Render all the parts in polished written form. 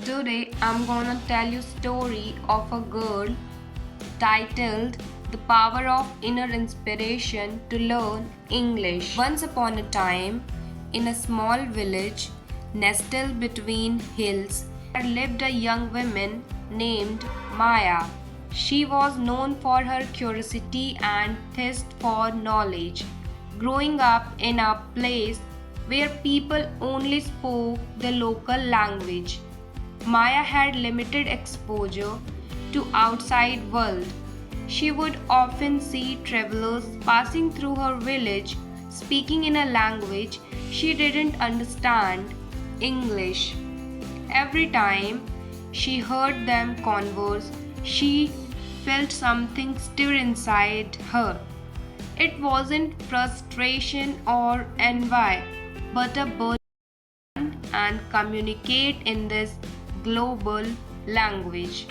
Today I'm gonna tell you story of a girl titled The Power of Inner Inspiration to Learn English. Once upon a time, in a small village nestled between hills, there lived a young woman named Maya. She was known for her curiosity and thirst for knowledge. Growing up in a place where people only spoke the local language, Maya had limited exposure to outside world. She would often see travelers passing through her village speaking in a language she didn't understand, English. Every time she heard them converse, she felt something stir inside her. It wasn't frustration or envy, but a burden and communicate in this global language.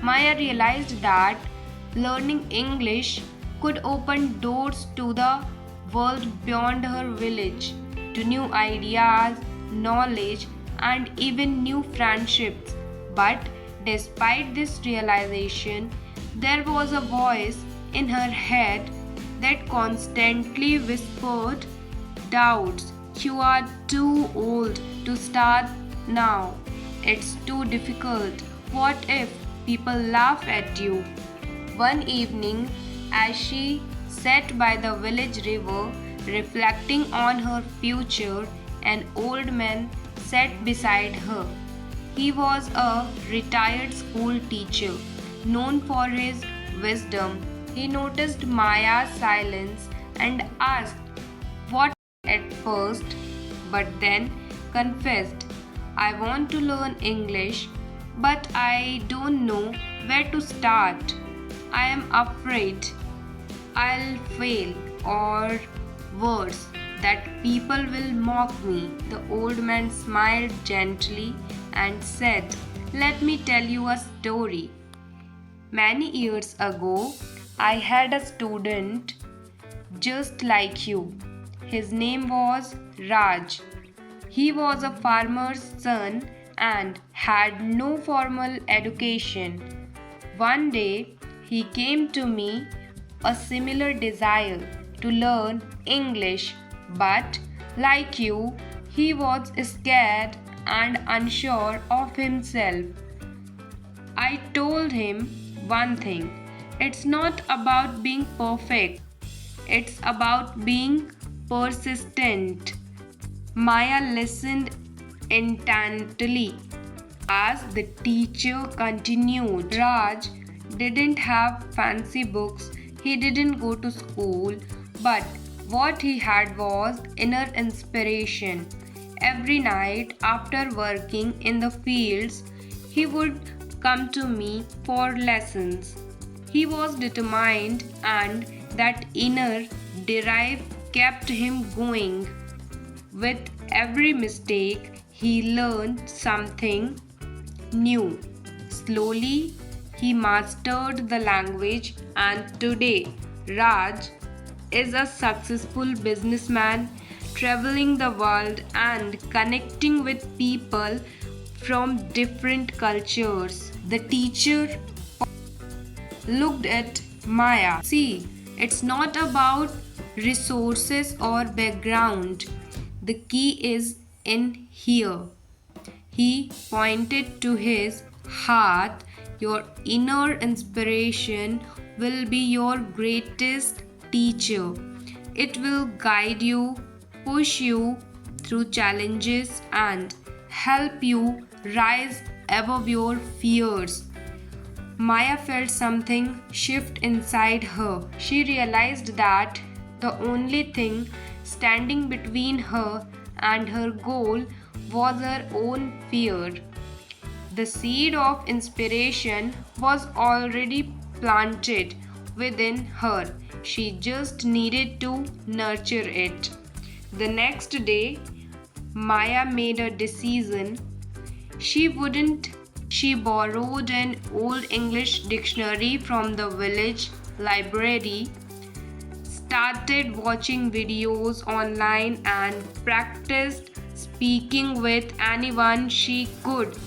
Maya realized that learning English could open doors to the world beyond her village, to new ideas, knowledge, and even new friendships. But despite this realization, there was a voice in her head that constantly whispered doubts. You are too old to start now. It's too difficult. What if people laugh at you? One evening, as she sat by the village river reflecting on her future, an old man sat beside her. He was a retired school teacher, known for his wisdom. He noticed Maya's silence and asked what at first, but then confessed, I want to learn English, but I don't know where to start. I am afraid I'll fail, or worse, that people will mock me. The old man smiled gently and said, let me tell you a story. Many years ago, I had a student just like you. His name was Raj. He was a farmer's son and had no formal education. One day, he came to me a similar desire to learn English, but like you, he was scared and unsure of himself. I told him one thing, it's not about being perfect, it's about being persistent. Maya listened intently as the teacher continued. Raj didn't have fancy books, he didn't go to school, but what he had was inner inspiration. Every night after working in the fields, he would come to me for lessons. He was determined, and that inner drive kept him going. With every mistake, he learned something new. Slowly, he mastered the language, and today, Raj is a successful businessman traveling the world and connecting with people from different cultures. The teacher looked at Maya. See, it's not about resources or background. The key is in here. He pointed to his heart. Your inner inspiration will be your greatest teacher. It will guide you, push you through challenges, and help you rise above your fears. Maya felt something shift inside her. She realized that the only thing standing between her and her goal was her own fear. The seed of inspiration was already planted within her. She just needed to nurture it. The next day, Maya made a decision. She wouldn't. She borrowed an old English dictionary from the village library, started watching videos online, and practiced speaking with anyone she could.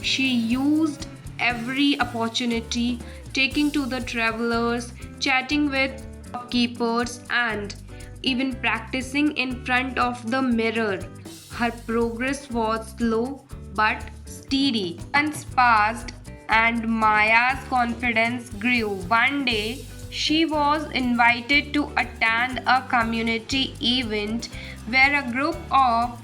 She used every opportunity, taking to the travelers, chatting with shopkeepers, and even practicing in front of the mirror. Her progress was slow but steady. Months passed and Maya's confidence grew. One day, she was invited to attend a community event where a group of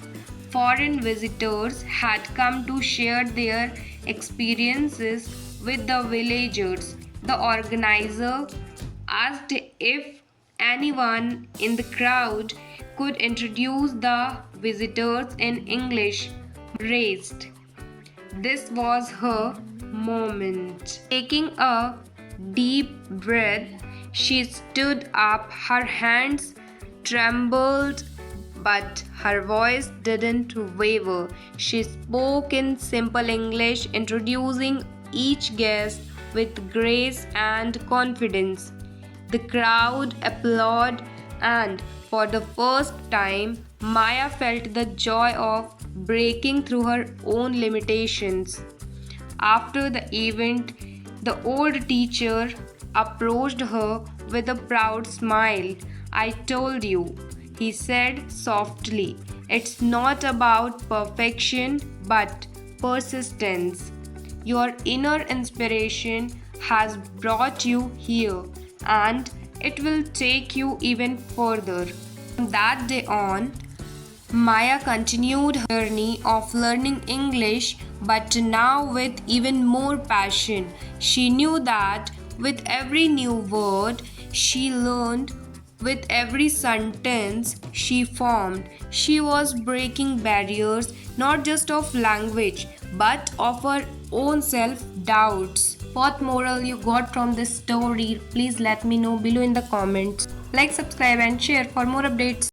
foreign visitors had come to share their experiences with the villagers. The organizer asked if anyone in the crowd could introduce the visitors in English. Raised. This was her moment. Taking a deep breath, she stood up. Her hands trembled, but her voice didn't waver. She spoke in simple English, introducing each guest with grace and confidence. The crowd applauded, and for the first time, Maya felt the joy of breaking through her own limitations. After the event, the old teacher approached her with a proud smile. I told you, he said softly. It's not about perfection but persistence. Your inner inspiration has brought you here and it will take you even further. From that day on, Maya continued her journey of learning English, but now with even more passion. She knew that with every new word she learned, with every sentence she formed, she was breaking barriers not just of language but of her own self doubts. What moral you got from this story? Please let me know below in the comments. Like, subscribe, and share for more updates.